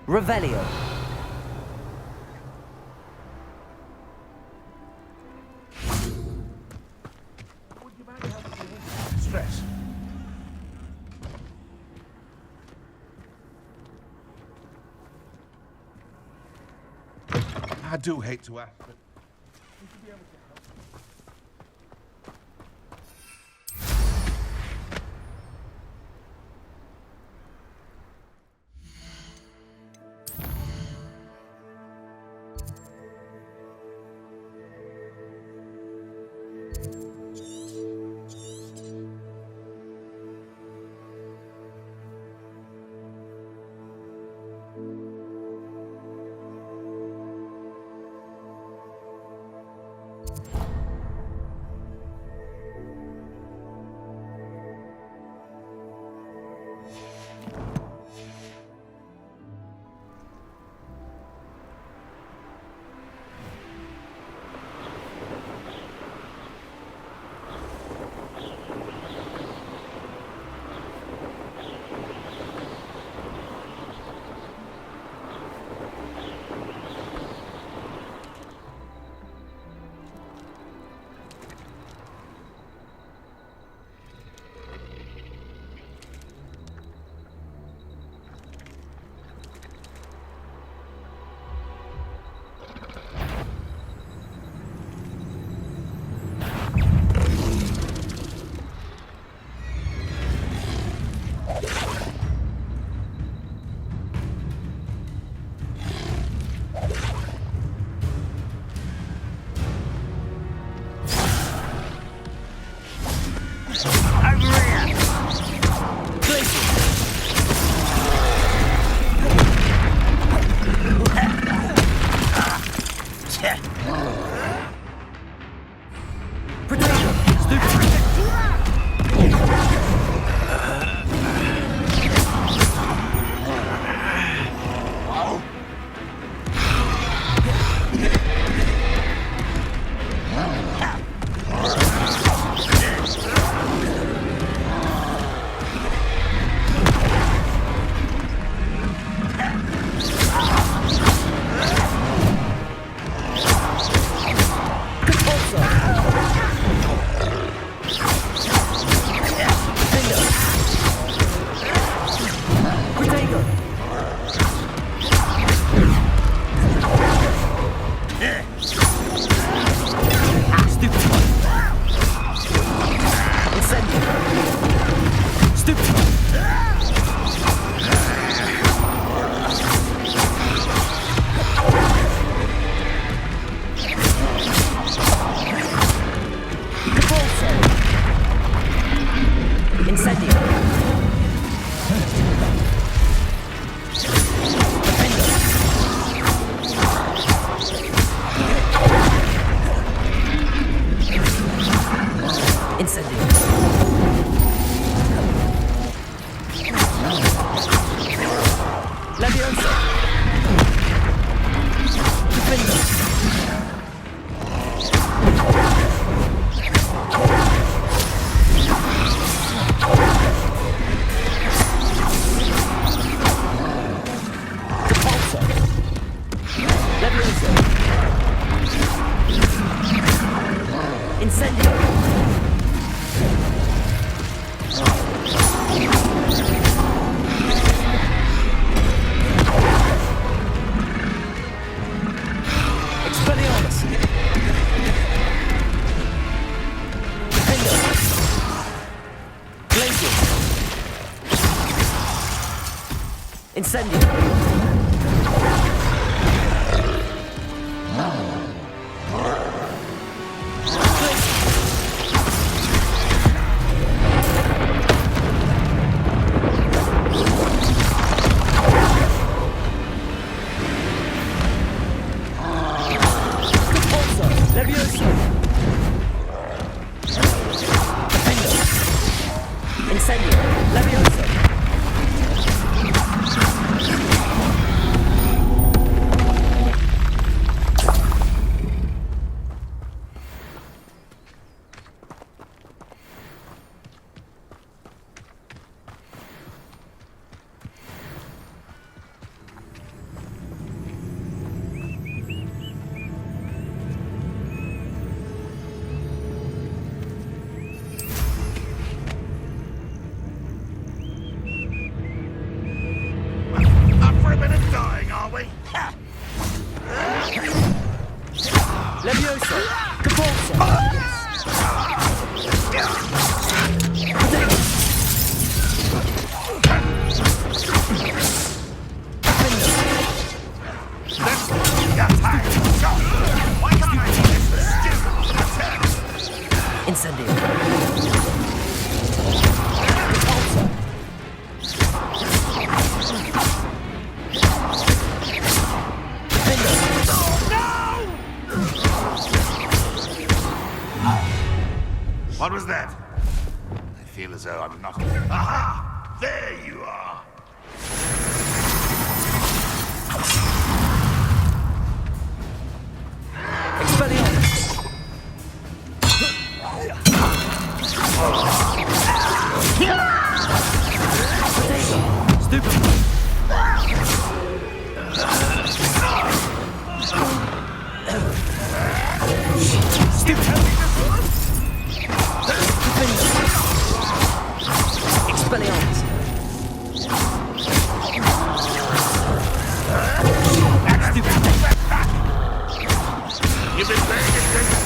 Revelio. Stress. I do hate to ask, but would you be able to help? Incendio. What was that? I feel as though I'm not... Aha! There you are! You've been paying attention.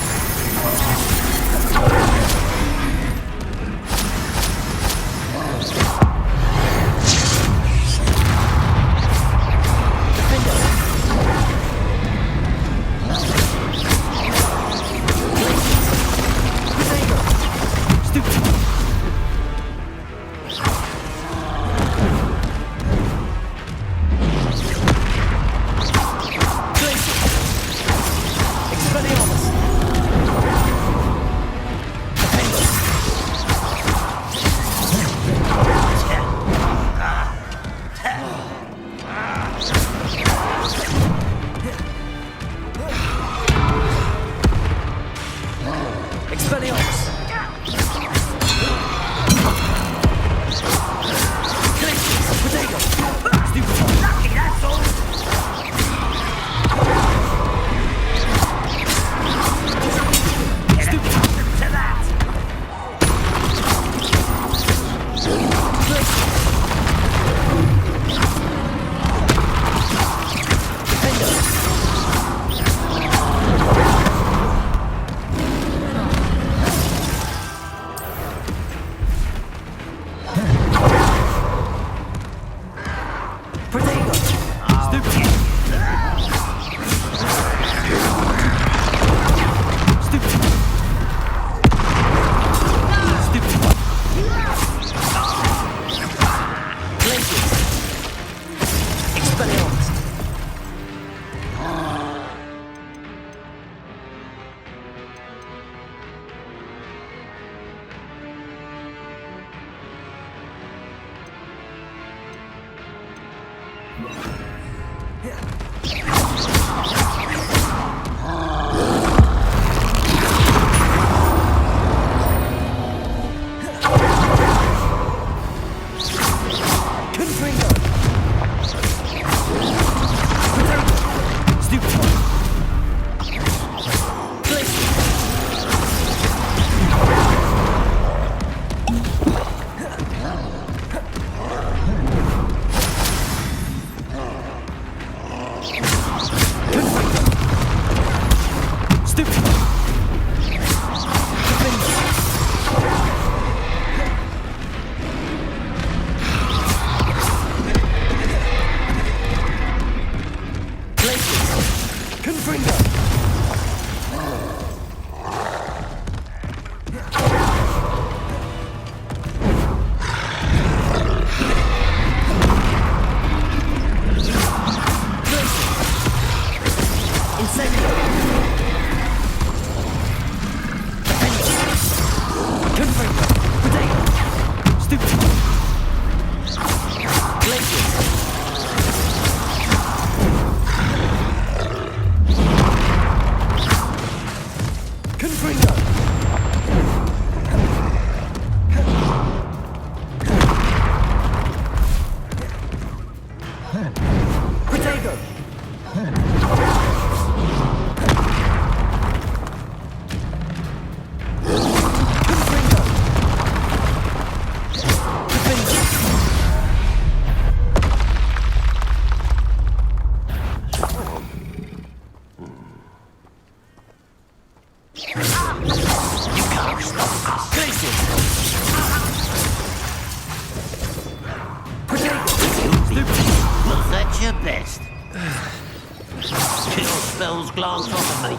spells glance off of me.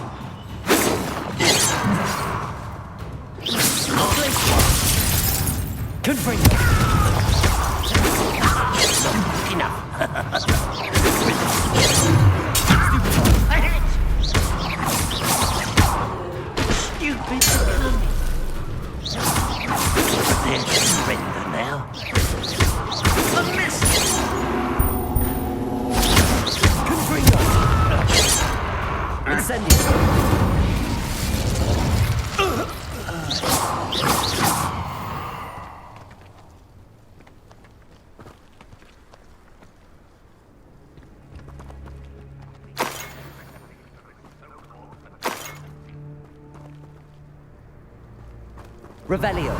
Confringo. Stupid cunning. Prepare to surrender now. A miss! Confringo. Incendio. Revelio.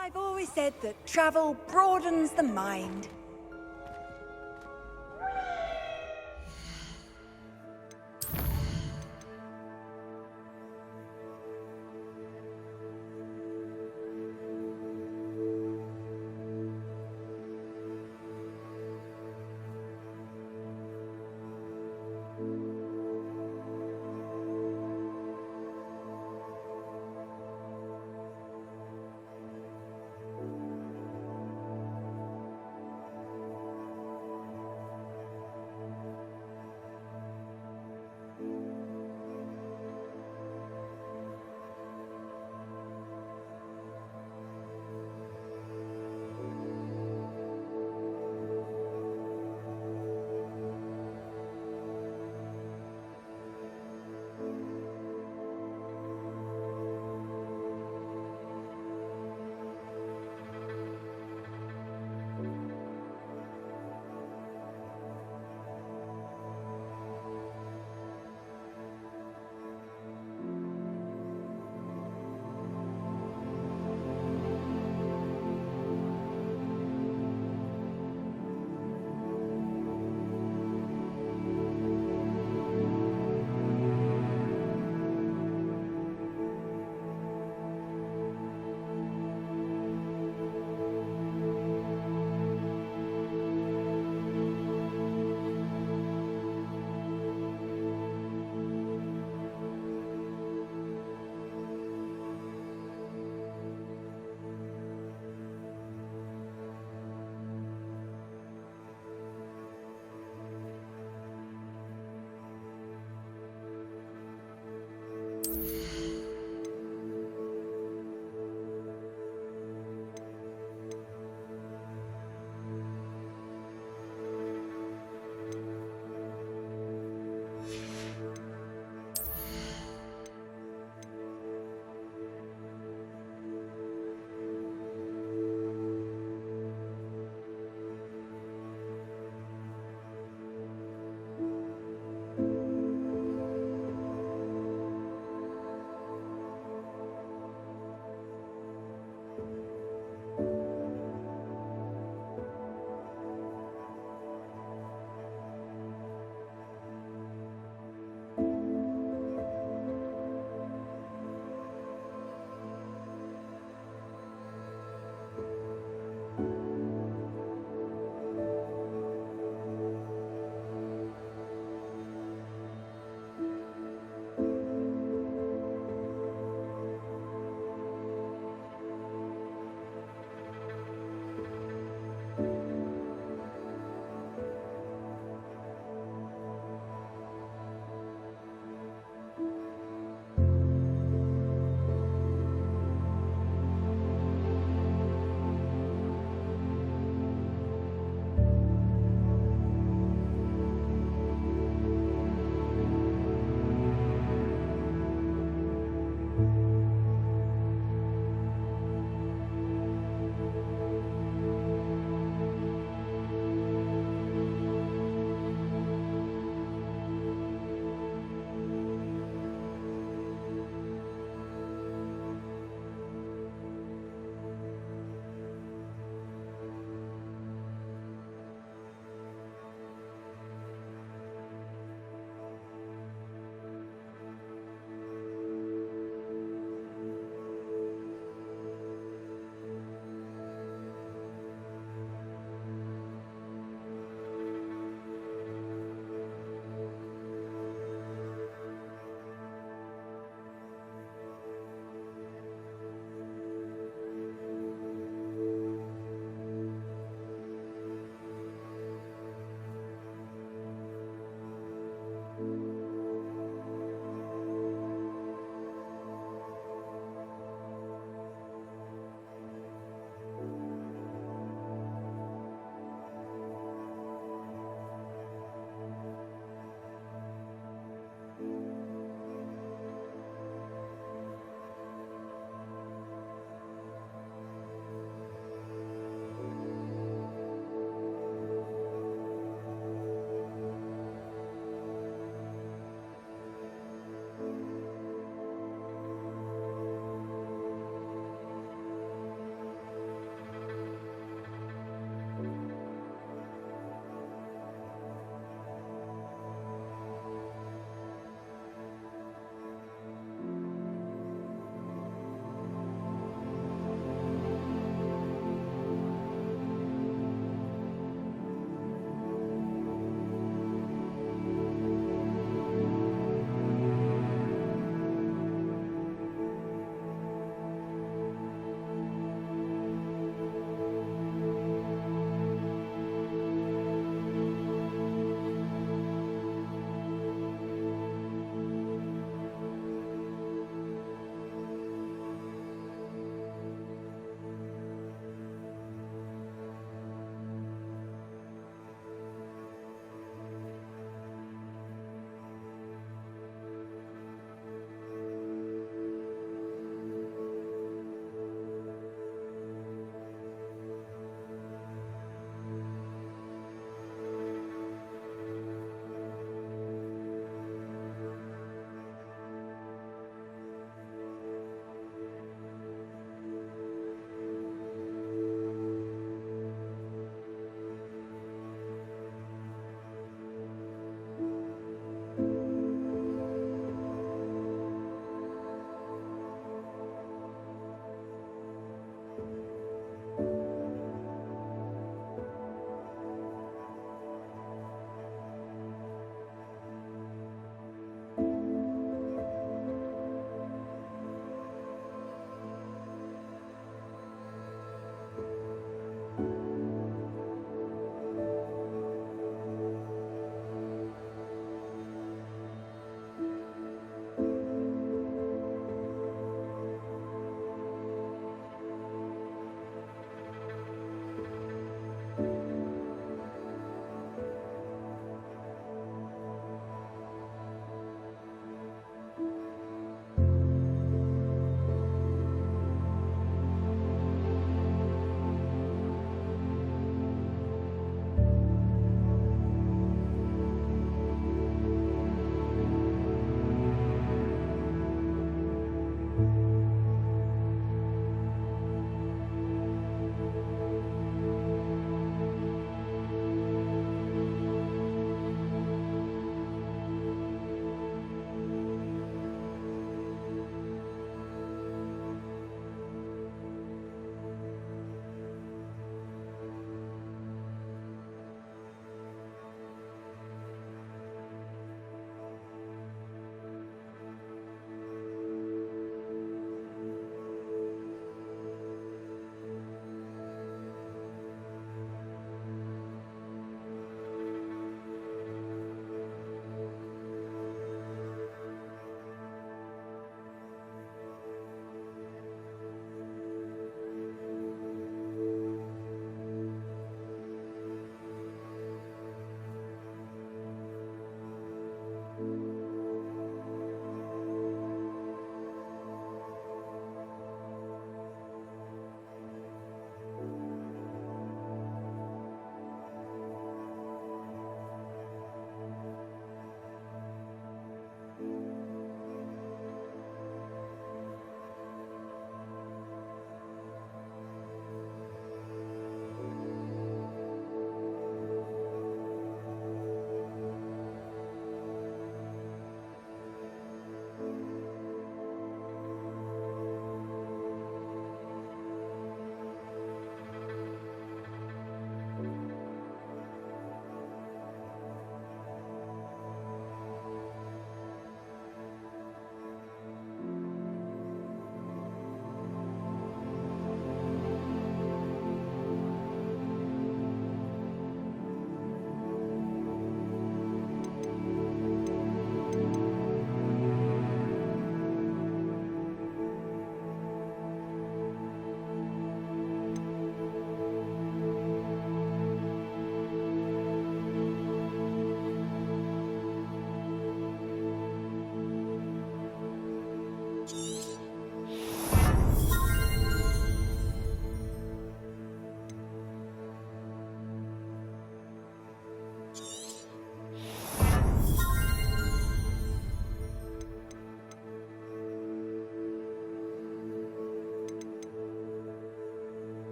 I've always said that travel broadens the mind.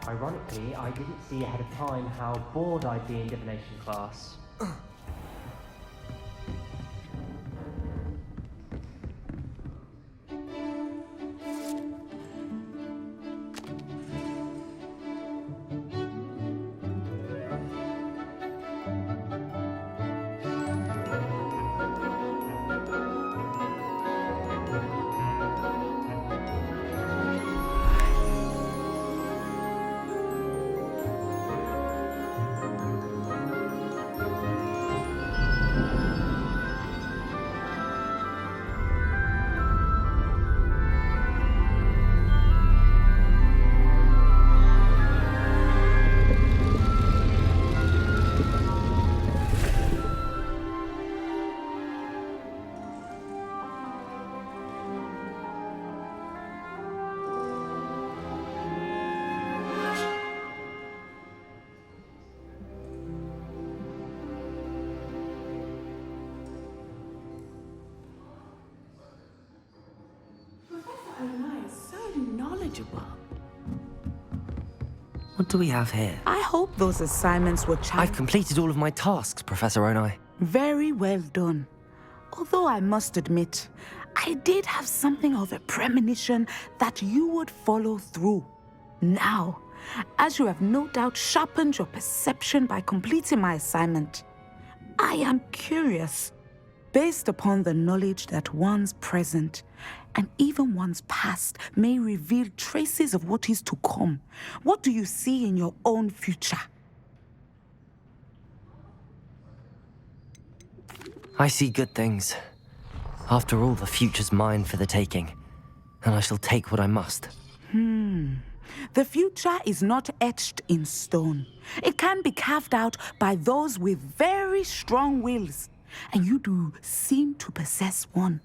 Ironically, I didn't see ahead of time how bored I'd be in divination class. What do we have here? I hope those assignments were I've completed all of my tasks, Professor Onai. very well done. Although I must admit, I did have something of a premonition that you would follow through. Now, as you have no doubt sharpened your perception by completing my assignment, I am curious, based upon the knowledge that one's present and even one's past may reveal traces of what is to come. What do you see in your own future? I see good things. After all, the future's mine for the taking, and I shall take what I must. The future is not etched in stone. It can be carved out by those with very strong wills, and you do seem to possess one.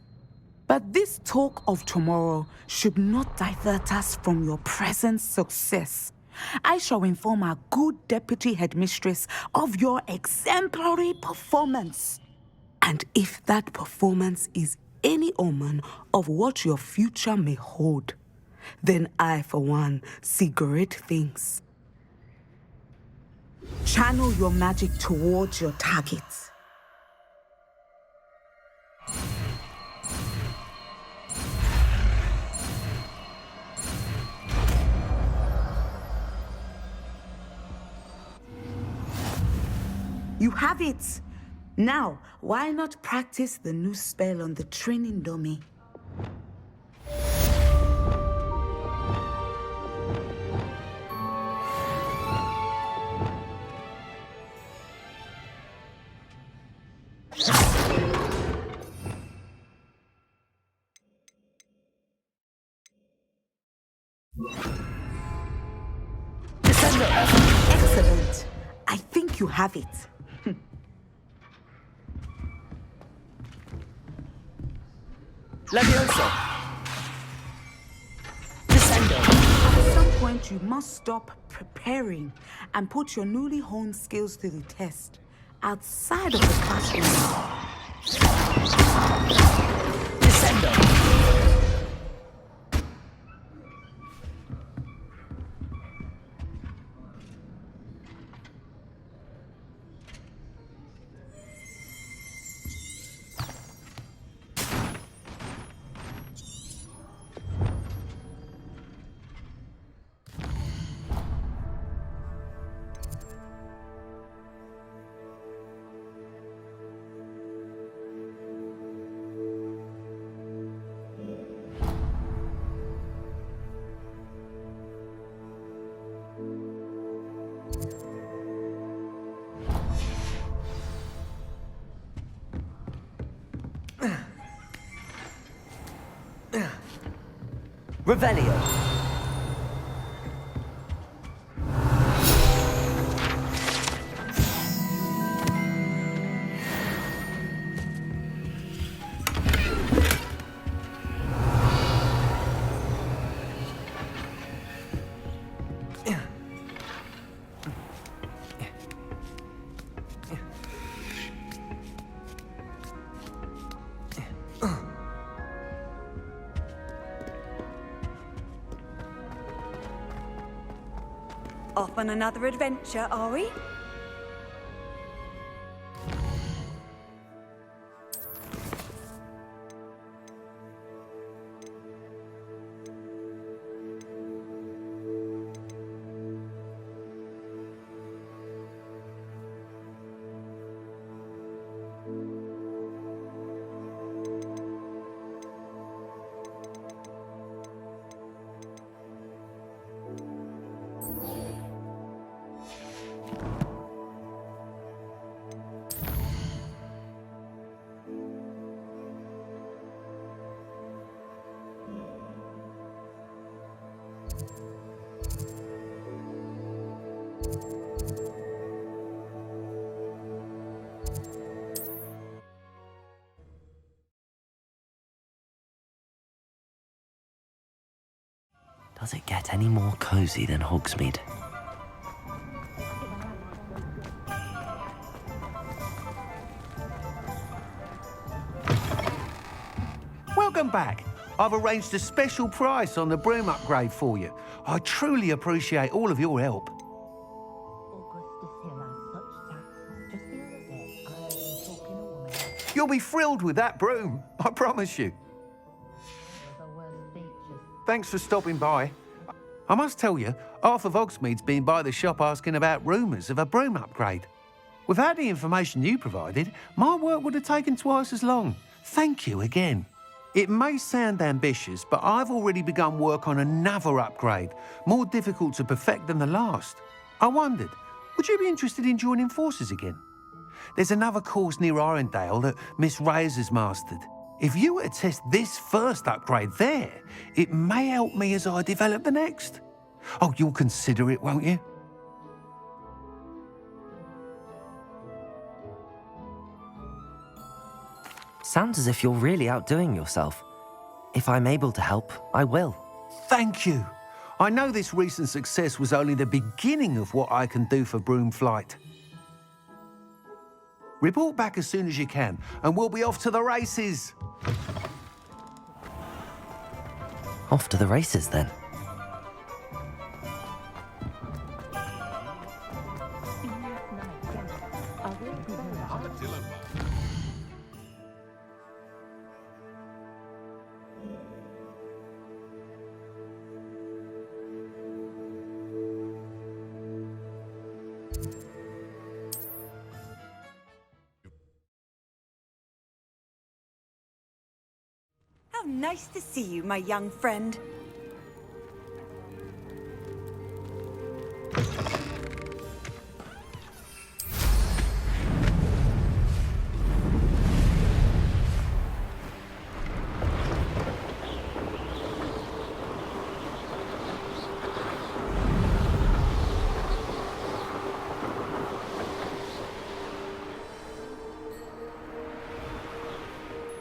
But this talk of tomorrow should not divert us from your present success. I shall inform our good deputy headmistress of your exemplary performance. And if that performance is any omen of what your future may hold, then I, for one, see great things. Channel your magic towards your targets. You have it! Now, why not practice the new spell on the training dummy? Excellent. I think you have it. Levioso! At some point, you must stop preparing and put your newly honed skills to the test outside of the classroom. Revelio. Off on another adventure, are we? Does it get any more cozy than Hogsmeade? Welcome back. I've arranged a special price on the broom upgrade for you. I truly appreciate all of your help. You'll be thrilled with that broom, I promise you. Thanks for stopping by. I must tell you, half of Hogsmeade's been by the shop asking about rumours of a broom upgrade. Without the information you provided, my work would have taken twice as long. Thank you again. It may sound ambitious, but I've already begun work on another upgrade, more difficult to perfect than the last. I wondered, would you be interested in joining forces again? There's another course near Arendelle that Miss Reyes has mastered. If you were to test this first upgrade there, it may help me as I develop the next. Oh, you'll consider it, won't you? Sounds as if you're really outdoing yourself. If I'm able to help, I will. Thank you. I know this recent success was only the beginning of what I can do for Broomflight. Report back as soon as you can, and we'll be off to the races. Off to the races, then. How nice to see you, my young friend.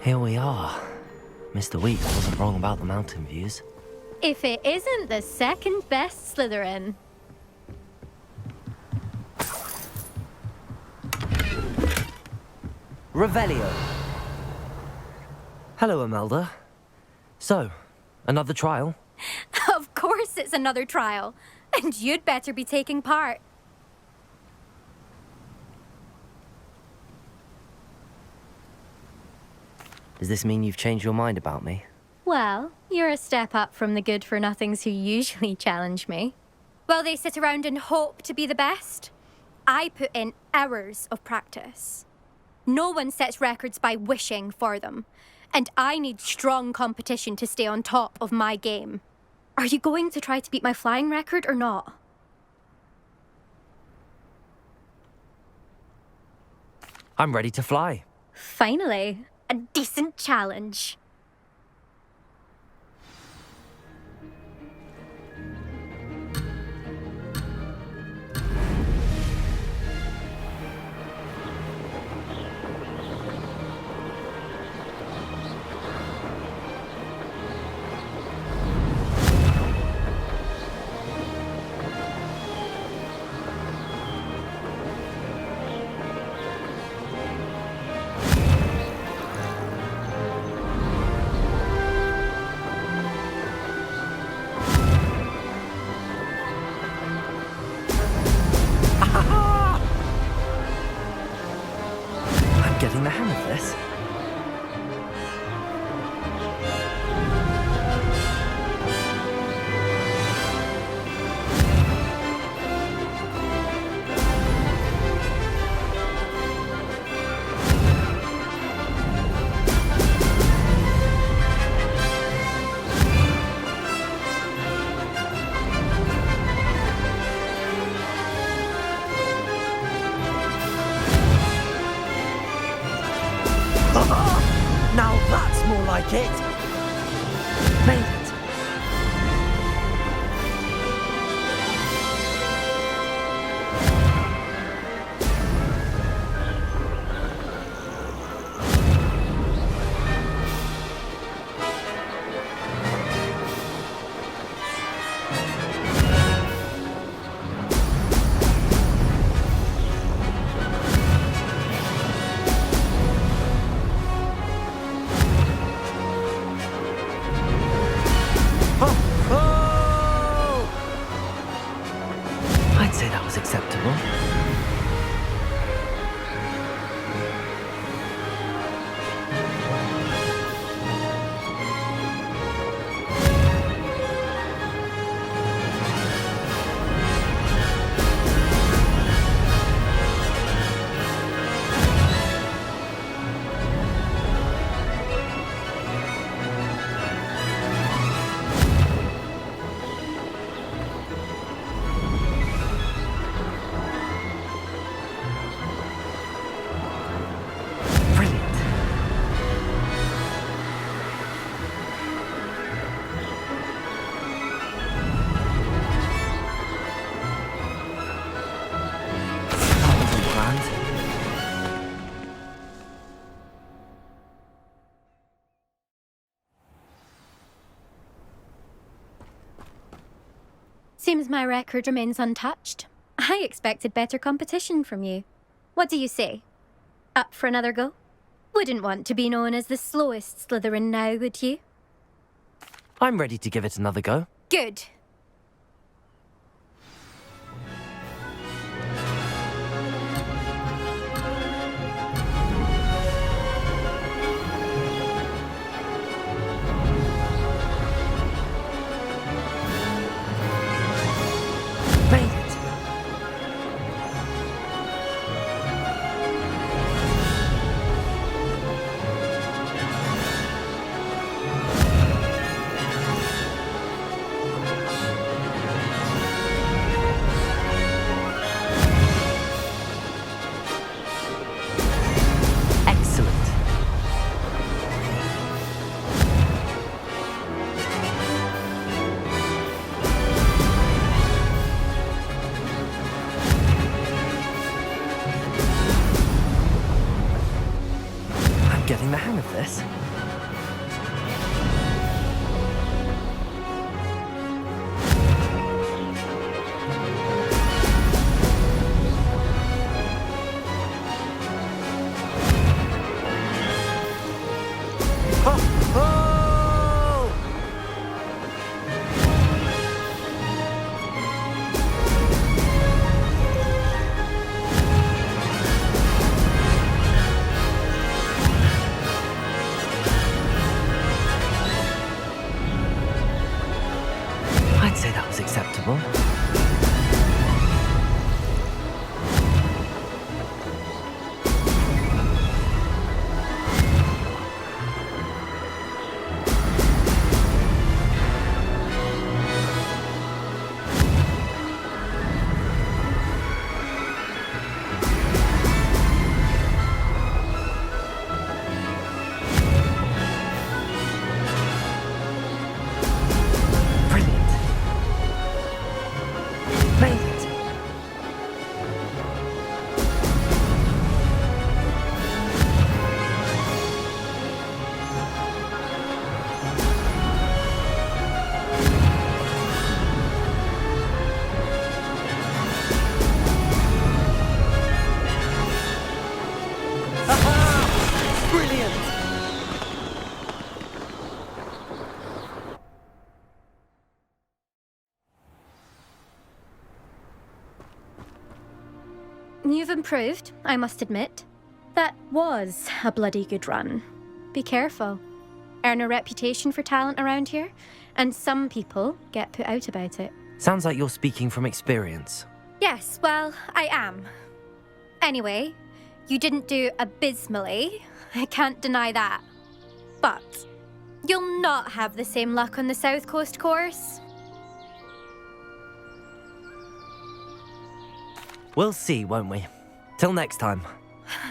Here we are. Mr. Weeks wasn't wrong about the mountain views. If it isn't the second best Slytherin. Revelio. Hello, Imelda. So, another trial? Of course it's another trial. And you'd better be taking part. Does this mean you've changed your mind about me? Well, you're a step up from the good-for-nothings who usually challenge me. While they sit around and hope to be the best, I put in hours of practice. No one sets records by wishing for them, and I need strong competition to stay on top of my game. Are you going to try to beat my flying record or not? I'm ready to fly. Finally, a decent challenge. Seems my record remains untouched. I expected better competition from you. What do you say? Up for another go? Wouldn't want to be known as the slowest Slytherin now, would you? I'm ready to give it another go. Good. Made it. Excellent. I'm getting the hang of this. Oh! Oh! I'd say that was acceptable. Brilliant. Made it. Aha! Brilliant. You've improved, I must admit. That was a bloody good run. Be careful. Earn a reputation for talent around here, and some people get put out about it. Sounds like you're speaking from experience. Yes, well, I am. Anyway, you didn't do abysmally. I can't deny that. But you'll not have the same luck on the South Coast course. We'll see, won't we? Till next time.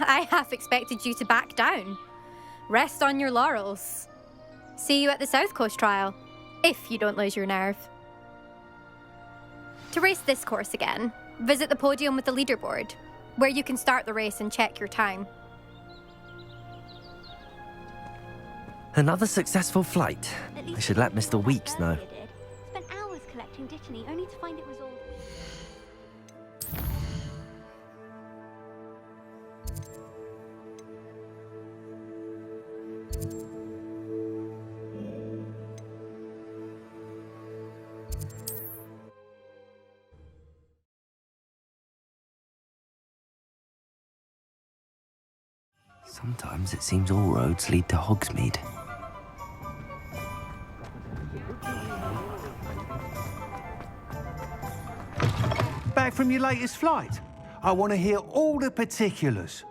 I half expected you to back down. Rest on your laurels. See you at the South Coast trial, if you don't lose your nerve. To race this course again, visit the podium with the leaderboard, where you can start the race and check your time. Another successful flight. I should let Mr. Weeks know. Spent hours collecting Dittany, only to find it was all... Sometimes it seems all roads lead to Hogsmeade. Back from your latest flight? I want to hear all the particulars.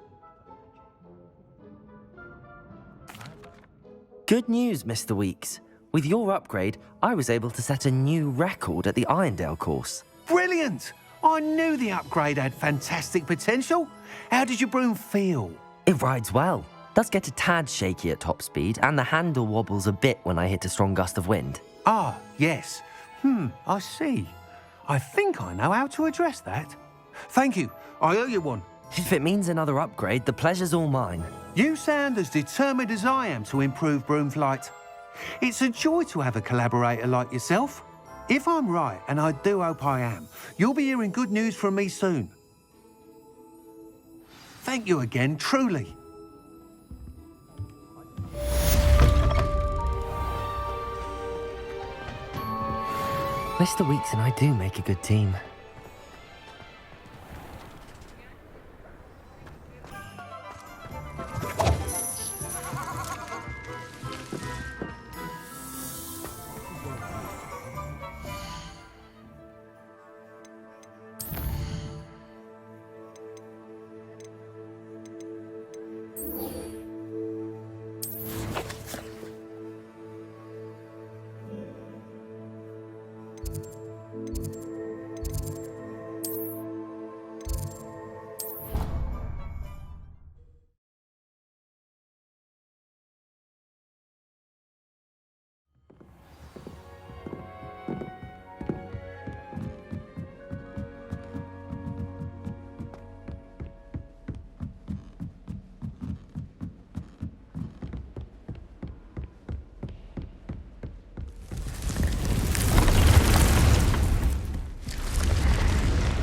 Good news, Mr. Weeks. With your upgrade, I was able to set a new record at the Irondale course. Brilliant! I knew the upgrade had fantastic potential. How did your broom feel? It rides well. Does get a tad shaky at top speed, and the handle wobbles a bit when I hit a strong gust of wind. Ah, yes. I see. I think I know how to address that. Thank you. I owe you one. If it means another upgrade, the pleasure's all mine. You sound as determined as I am to improve broom flight. It's a joy to have a collaborator like yourself. If I'm right, and I do hope I am, you'll be hearing good news from me soon. Thank you again, truly. Mr. Weeks and I do make a good team.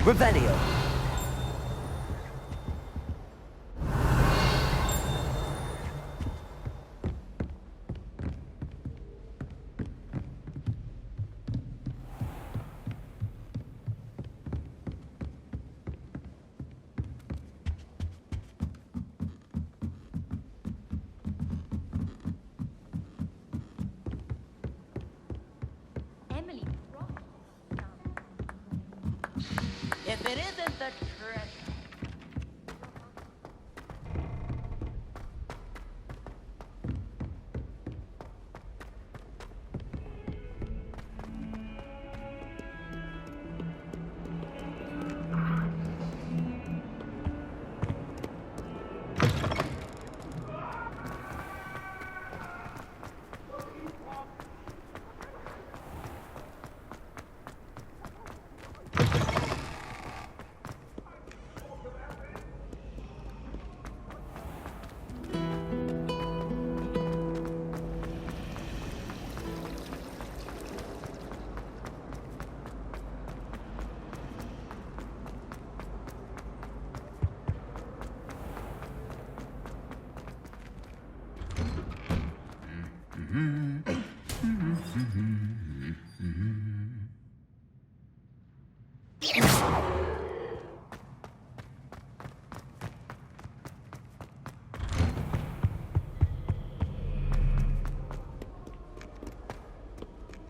Revelio. Emily, rock. If it isn't the treasure.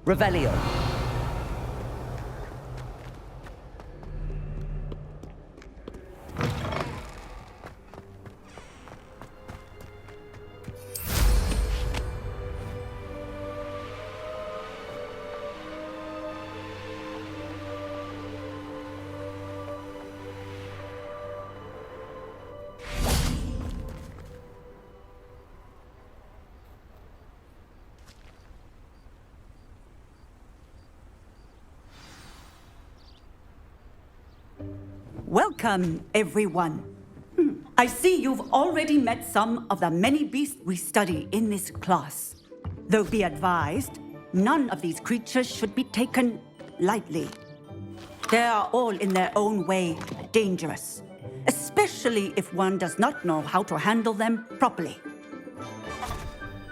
Revelio. Welcome, everyone. I see you've already met some of the many beasts we study in this class. Though be advised, none of these creatures should be taken lightly. They are all in their own way dangerous, especially if one does not know how to handle them properly.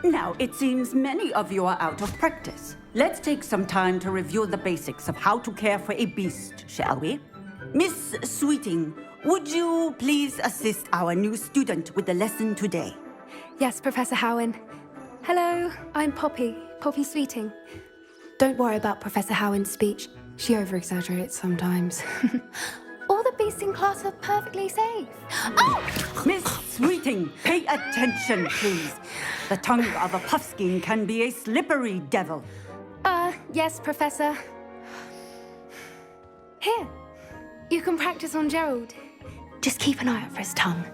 Now, it seems many of you are out of practice. Let's take some time to review the basics of how to care for a beast, shall we? Miss Sweeting, would you please assist our new student with the lesson today? Yes, Professor Howen. Hello, I'm Poppy Sweeting. Don't worry about Professor Howen's speech. She over-exaggerates sometimes. All the beasts in class are perfectly safe. Oh! Miss Sweeting, pay attention, please. The tongue of a puffskein can be a slippery devil. Yes, Professor. Here, you can practice on Gerald. Just keep an eye out for his tongue.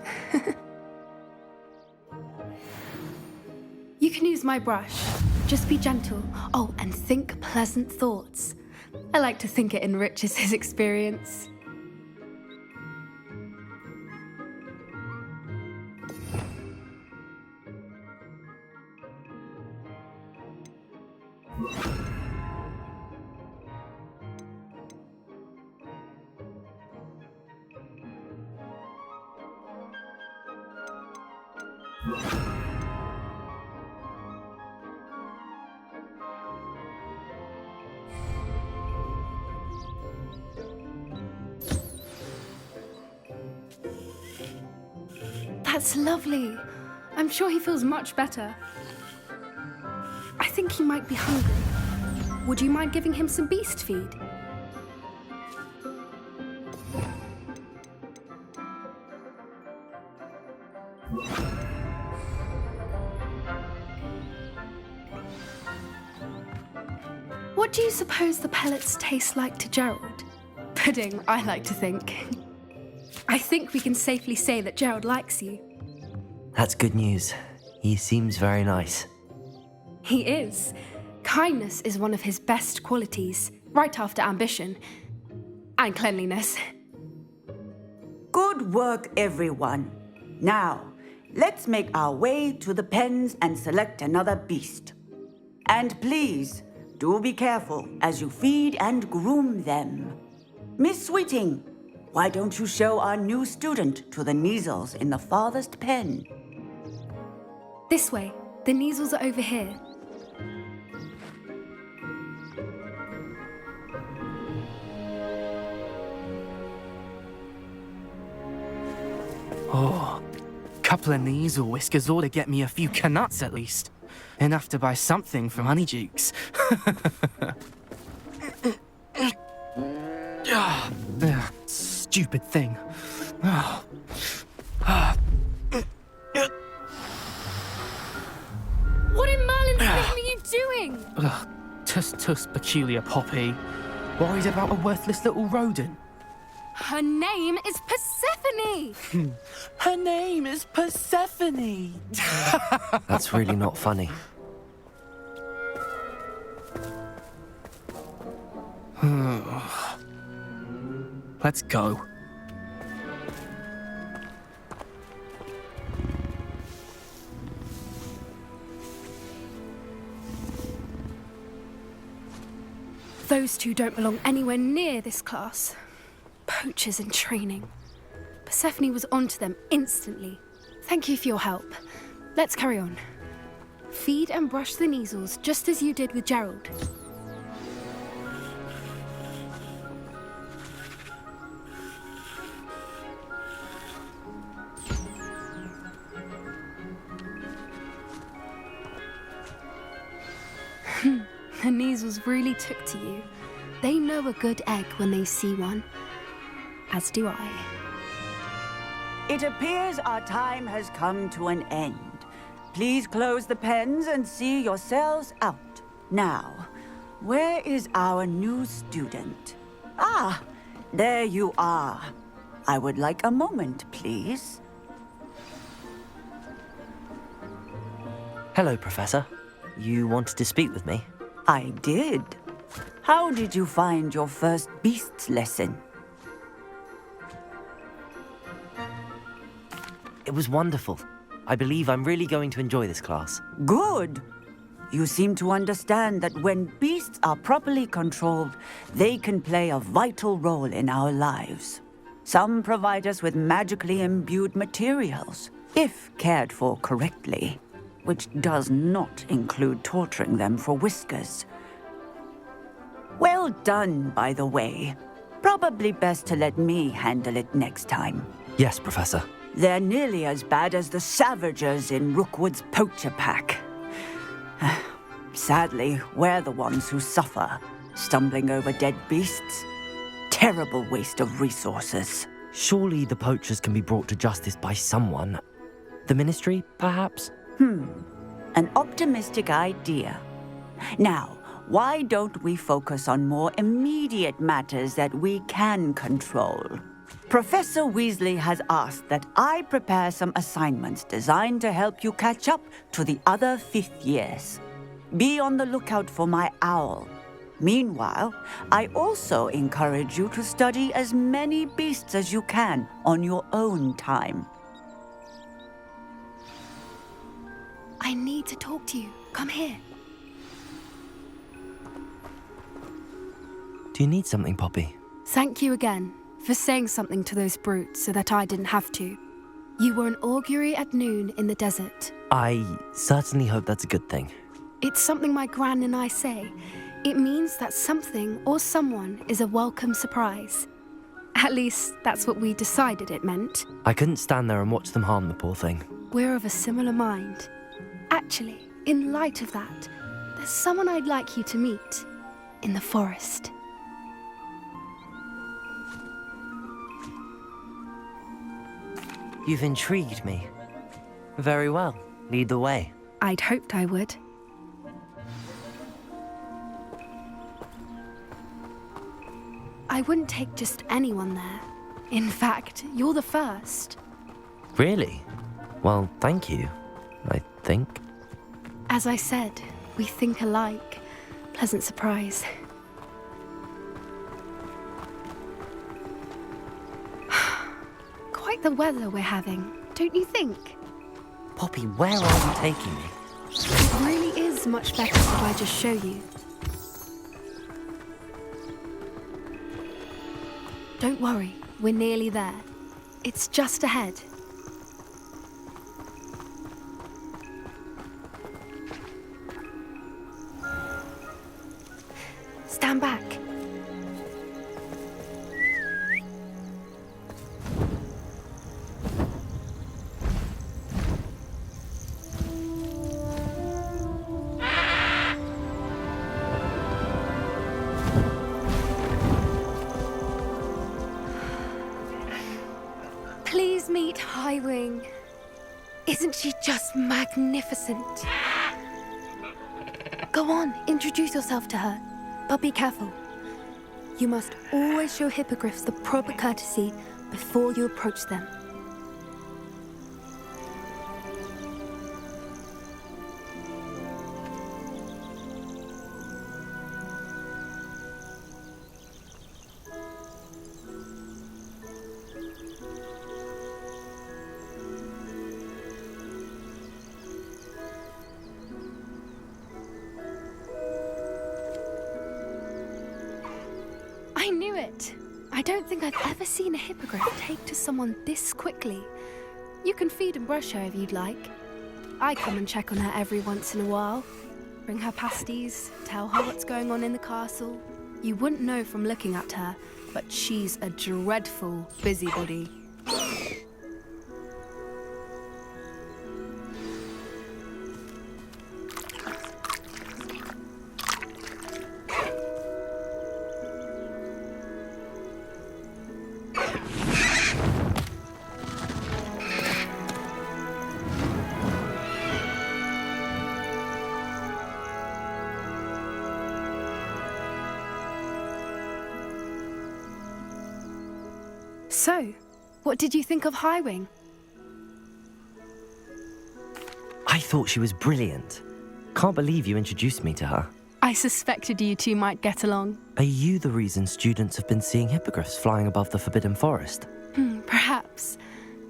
You can use my brush. Just be gentle. Oh, and think pleasant thoughts. I like to think it enriches his experience. That's lovely. I'm sure he feels much better. I think he might be hungry. Would you mind giving him some beast feed? What do you suppose the pellets taste like to Gerald? Pudding, I like to think. I think we can safely say that Gerald likes you. That's good news. He seems very nice. He is. Kindness is one of his best qualities, right after ambition. And cleanliness. Good work, everyone. Now, let's make our way to the pens and select another beast. And please, do be careful as you feed and groom them. Miss Sweeting, why don't you show our new student to the Kneazles in the farthest pen? This way. The Kneazles are over here. Oh, couple of Kneazle whiskers ought to get me a few canuts at least. Enough to buy something from Honeydukes. Stupid thing. What in Merlin's name are you doing? Tuss peculiar Poppy. Worried about a worthless little rodent. Her name is Persephone! Her name is Persephone! That's really not funny. Let's go. Those two don't belong anywhere near this class. Poachers in training. Persephone was onto them instantly. Thank you for your help. Let's carry on. Feed and brush the Kneazles just as you did with Gerald. The Kneazles really took to you. They know a good egg when they see one. As do I. It appears our time has come to an end. Please close the pens and see yourselves out. Now, where is our new student? Ah, there you are. I would like a moment, please. Hello, Professor. You wanted to speak with me? I did. How did you find your first beasts lesson? It was wonderful. I believe I'm really going to enjoy this class. Good. You seem to understand that when beasts are properly controlled, they can play a vital role in our lives. Some provide us with magically imbued materials, if cared for correctly, which does not include torturing them for whiskers. Well done, by the way. Probably best to let me handle it next time. Yes, Professor. They're nearly as bad as the Savagers in Rookwood's poacher pack. Sadly, we're the ones who suffer, stumbling over dead beasts. Terrible waste of resources. Surely the poachers can be brought to justice by someone. The Ministry, perhaps? An optimistic idea. Now, why don't we focus on more immediate matters that we can control? Professor Weasley has asked that I prepare some assignments designed to help you catch up to the other fifth years. Be on the lookout for my owl. Meanwhile, I also encourage you to study as many beasts as you can on your own time. I need to talk to you. Come here. Do you need something, Poppy? Thank you again for saying something to those brutes so that I didn't have to. You were an augury at noon in the desert. I certainly hope that's a good thing. It's something my gran and I say. It means that something or someone is a welcome surprise. At least, that's what we decided it meant. I couldn't stand there and watch them harm the poor thing. We're of a similar mind. Actually, in light of that, there's someone I'd like you to meet in the forest. You've intrigued me. Very well. Lead the way. I'd hoped I would. I wouldn't take just anyone there. In fact, you're the first. Really? Well, thank you, I think. As I said, we think alike. Pleasant surprise. Quite the weather we're having, don't you think? Poppy, where are you taking me? It really is much better if I just show you. Don't worry, we're nearly there. It's just ahead. Stand back. Please meet Highwing. Isn't she just magnificent? Go on, introduce yourself to her. But be careful. You must always show hippogriffs the proper courtesy before you approach them. I knew it! I don't think I've ever seen a hippogriff take to someone this quickly. You can feed and brush her if you'd like. I come and check on her every once in a while. Bring her pasties, tell her what's going on in the castle. You wouldn't know from looking at her, but she's a dreadful busybody. So, what did you think of Highwing? I thought she was brilliant. Can't believe you introduced me to her. I suspected you two might get along. Are you the reason students have been seeing hippogriffs flying above the Forbidden Forest? Perhaps.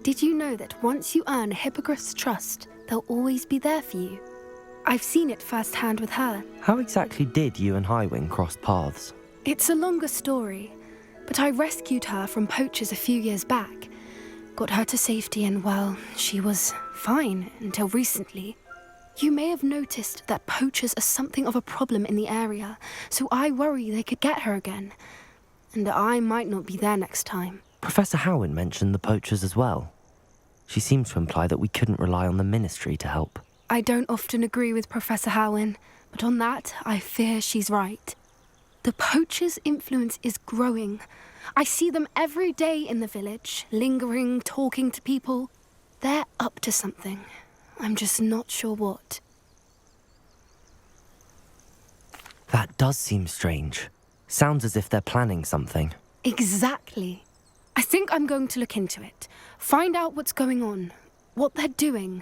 Did you know that once you earn a hippogriff's trust, they'll always be there for you? I've seen it firsthand with her. How exactly did you and Highwing cross paths? It's a longer story, but I rescued her from poachers a few years back. Got her to safety and, well, she was fine until recently. You may have noticed that poachers are something of a problem in the area, so I worry they could get her again. And I might not be there next time. Professor Howen mentioned the poachers as well. She seemed to imply that we couldn't rely on the ministry to help. I don't often agree with Professor Howen, but on that, I fear she's right. The poachers' influence is growing. I see them every day in the village, lingering, talking to people. They're up to something. I'm just not sure what. That does seem strange. Sounds as if they're planning something. Exactly. I think I'm going to look into it. Find out what's going on, what they're doing.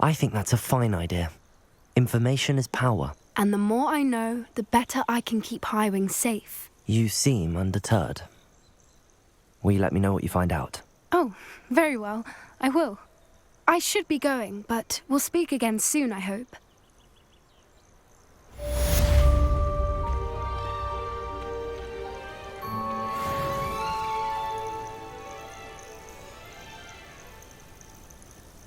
I think that's a fine idea. Information is power. And the more I know, the better I can keep Highwing safe. You seem undeterred. Will you let me know what you find out? Oh, very well. I will. I should be going, but we'll speak again soon, I hope.